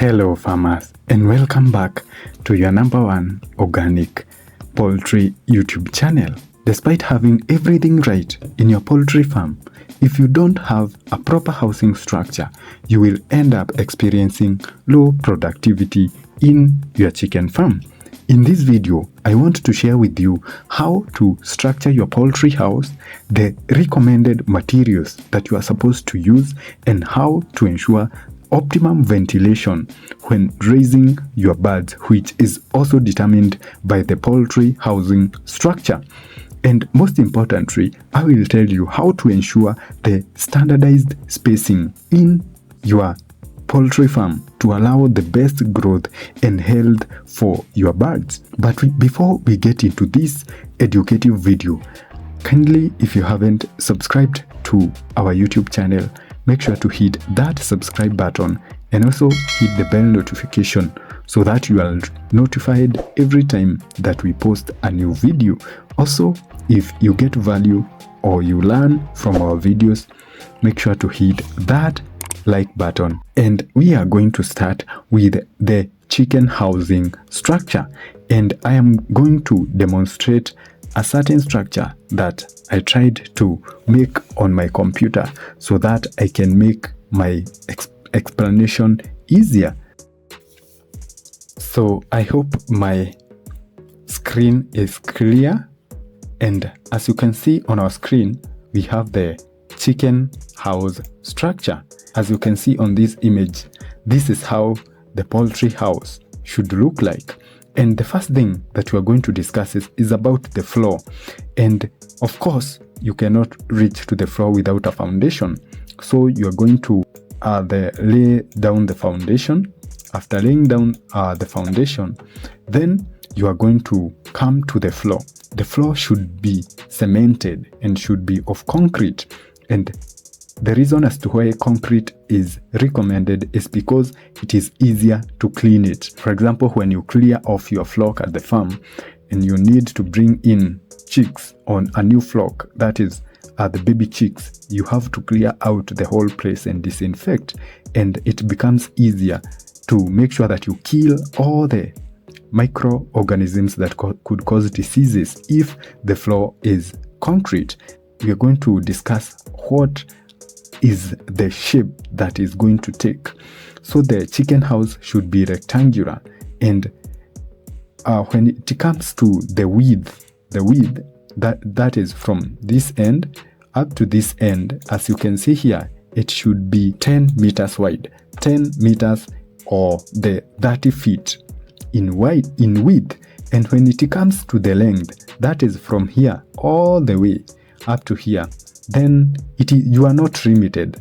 Hello farmers, and welcome back to your #1 organic poultry YouTube channel. Despite having everything right in your poultry farm, if you don't have a proper housing structure, you will end up experiencing low productivity in your chicken farm. In this video, I want to share with you how to structure your poultry house, the recommended materials that you are supposed to use, and how to ensure optimum ventilation when raising your birds, which is also determined by the poultry housing structure. And most importantly, I will tell you how to ensure the standardized spacing in your poultry farm to allow the best growth and health for your birds. But before we get into this educative video, kindly, if you haven't subscribed to our YouTube channel, make sure to hit that subscribe button and also hit the bell notification so that you are notified every time that we post a new video. Also, if you get value or you learn from our videos, make sure to hit that like button. And we are going to start with the chicken housing structure, and I am going to demonstrate a certain structure that I tried to make on my computer so that I can make my explanation easier. So I hope my screen is clear, and as you can see on our screen, we have the chicken house structure. As you can see on this image, this is how the poultry house should look like. And the first thing that we are going to discuss is about the floor. And of course, you cannot reach to the floor without a foundation. So you are going to lay down the foundation. After laying down the foundation, then you are going to come to the floor. The floor should be cemented and should be of concrete. And the reason as to why concrete is recommended is because it is easier to clean it. For example, when you clear off your flock at the farm and you need to bring in chicks on a new flock, that is the baby chicks, you have to clear out the whole place and disinfect, and it becomes easier to make sure that you kill all the microorganisms that could cause diseases if the floor is concrete. We are going to discuss what is the shape that is going to take. So the chicken house should be rectangular, and when it comes to the width that is from this end up to this end, as you can see here, it should be 10 meters wide, 10 meters or the 30 feet in width. And when it comes to the length, that is from here all the way up to here, then you are not limited.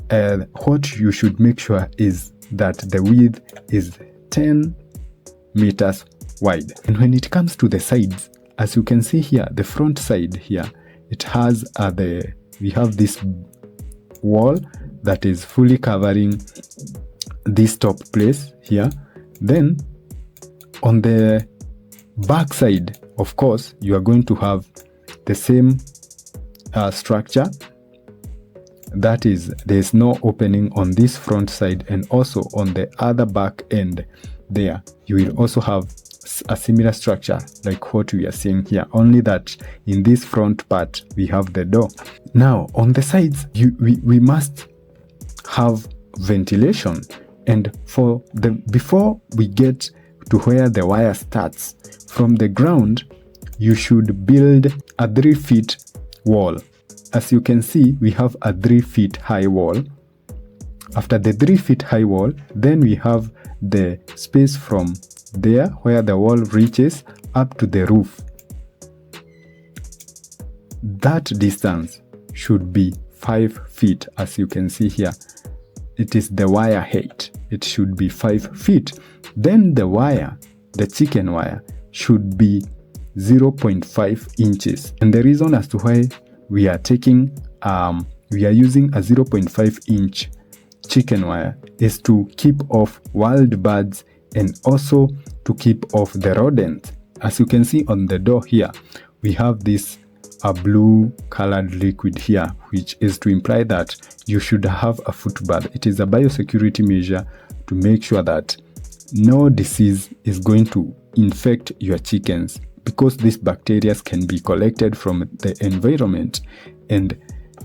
What you should make sure is that the width is 10 meters wide. And when it comes to the sides, as you can see here, the front side here, it has we have this wall that is fully covering this top place here. Then on the back side, of course, you are going to have the same structure. That is, there's no opening on this front side, and also on the other back end there you will also have a similar structure like what we are seeing here, only that in this front part we have the door. Now on the sides, we must have ventilation, and before we get to where the wire starts from the ground, you should build a 3 feet wall. As you can see, we have a 3 feet high wall. After the 3 feet high wall, then we have the space from there where the wall reaches up to the roof. That distance should be 5 feet. As you can see here, it is the wire height. It should be 5 feet. Then the chicken wire should be 0.5 inches. And the reason as to why we are using a 0.5 inch chicken wire is to keep off wild birds and also to keep off the rodents. As you can see on the door here, we have this blue colored liquid here, which is to imply that you should have a footbath. It is a biosecurity measure to make sure that no disease is going to infect your chickens, because these bacteria can be collected from the environment. And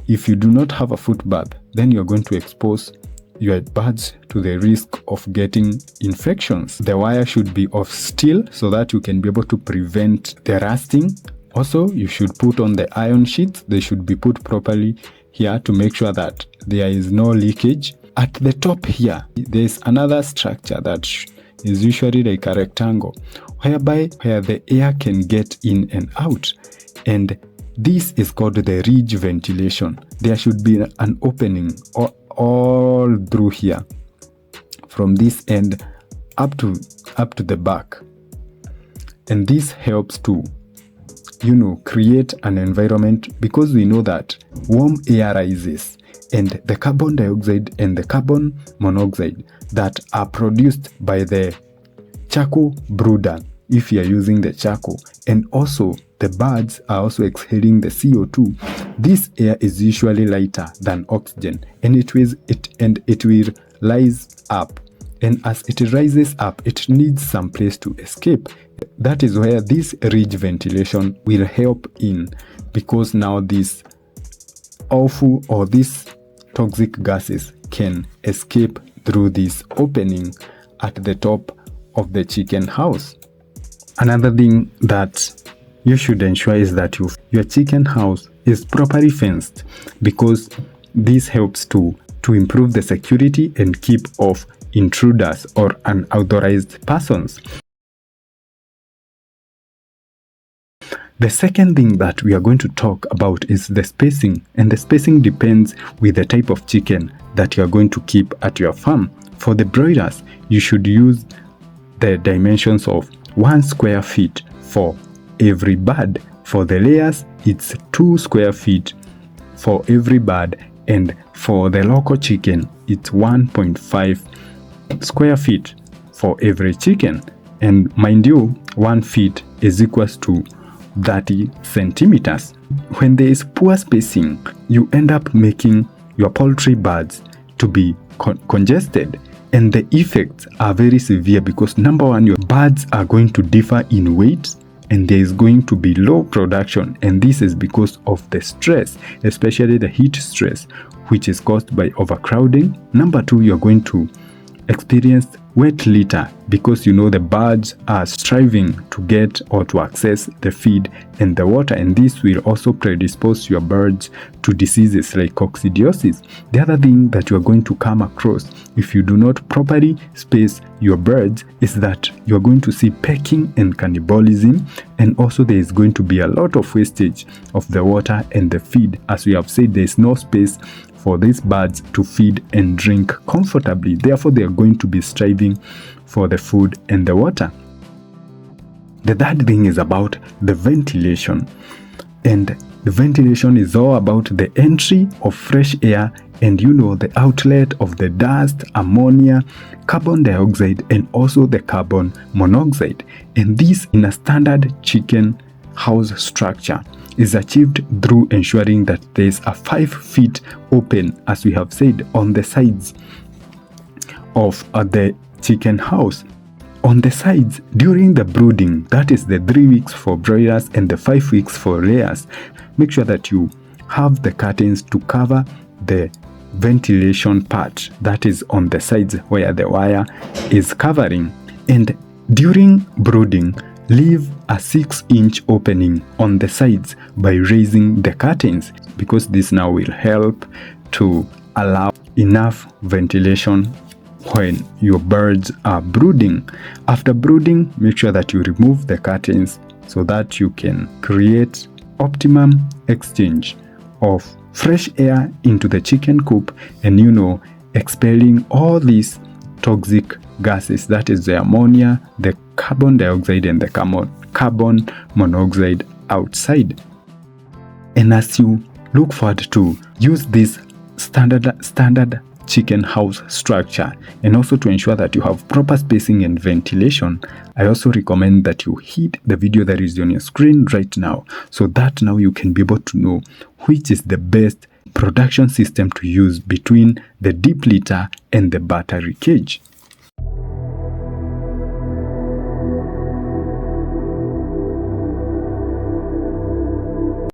if you do not have a foot bath, then you're going to expose your birds to the risk of getting infections. The wire should be of steel so that you can be able to prevent the rusting. Also, you should put on the iron sheets. They should be put properly here to make sure that there is no leakage. At the top here, there's another structure that is usually like a rectangle, where the air can get in and out. And this is called the ridge ventilation. There should be an opening all through here, from this end up to the back. And this helps to, create an environment, because we know that warm air rises, and the carbon dioxide and the carbon monoxide that are produced by the charcoal brooder, if you are using the charcoal, and also the birds are also exhaling the CO2. This air is usually lighter than oxygen, and it will rise up. And as it rises up, it needs some place to escape. That is where this ridge ventilation will help in, because now these awful or these toxic gases can escape through this opening at the top of the chicken house. Another thing that you should ensure is that your chicken house is properly fenced, because this helps to improve the security and keep off intruders or unauthorized persons. The second thing that we are going to talk about is the spacing, and the spacing depends with the type of chicken that you are going to keep at your farm. For the broilers, you should use the dimensions of 1 square feet for every bird. For the layers, it's 2 square feet for every bird, and for the local chicken, it's 1.5 square feet for every chicken. And mind you, 1 feet is equals to 30 centimeters. When there is poor spacing, you end up making your poultry birds to be congested, and the effects are very severe, because number one, your birds are going to differ in weight, and there is going to be low production, and this is because of the stress, especially the heat stress, which is caused by overcrowding. Number two, you're going to experience wet litter, because the birds are striving to get or to access the feed and the water, and this will also predispose your birds to diseases like coccidiosis. The other thing that you are going to come across if you do not properly space your birds is that you are going to see pecking and cannibalism, and also there is going to be a lot of wastage of the water and the feed. As we have said, there is no space for these birds to feed and drink comfortably. Therefore, they are going to be striving for the food and the water. The third thing is about the ventilation. And the ventilation is all about the entry of fresh air and the outlet of the dust, ammonia, carbon dioxide, and also the carbon monoxide. And this, in a standard chicken house structure, is achieved through ensuring that there is a 5 feet open, as we have said, on the sides of the chicken house. On the sides, during the brooding, that is the 3 weeks for broilers and the 5 weeks for layers, make sure that you have the curtains to cover the ventilation part that is on the sides where the wire is covering. And during brooding, leave a 6-inch opening on the sides by raising the curtains, because this now will help to allow enough ventilation when your birds are brooding. After brooding, make sure that you remove the curtains so that you can create optimum exchange of fresh air into the chicken coop, and expelling all these toxic gases, that is the ammonia, the carbon dioxide, and the carbon monoxide outside. And as you look forward to use this standard chicken house structure, and also to ensure that you have proper spacing and ventilation, I also recommend that you hit the video that is on your screen right now, so that now you can be able to know which is the best production system to use between the deep litter and the battery cage.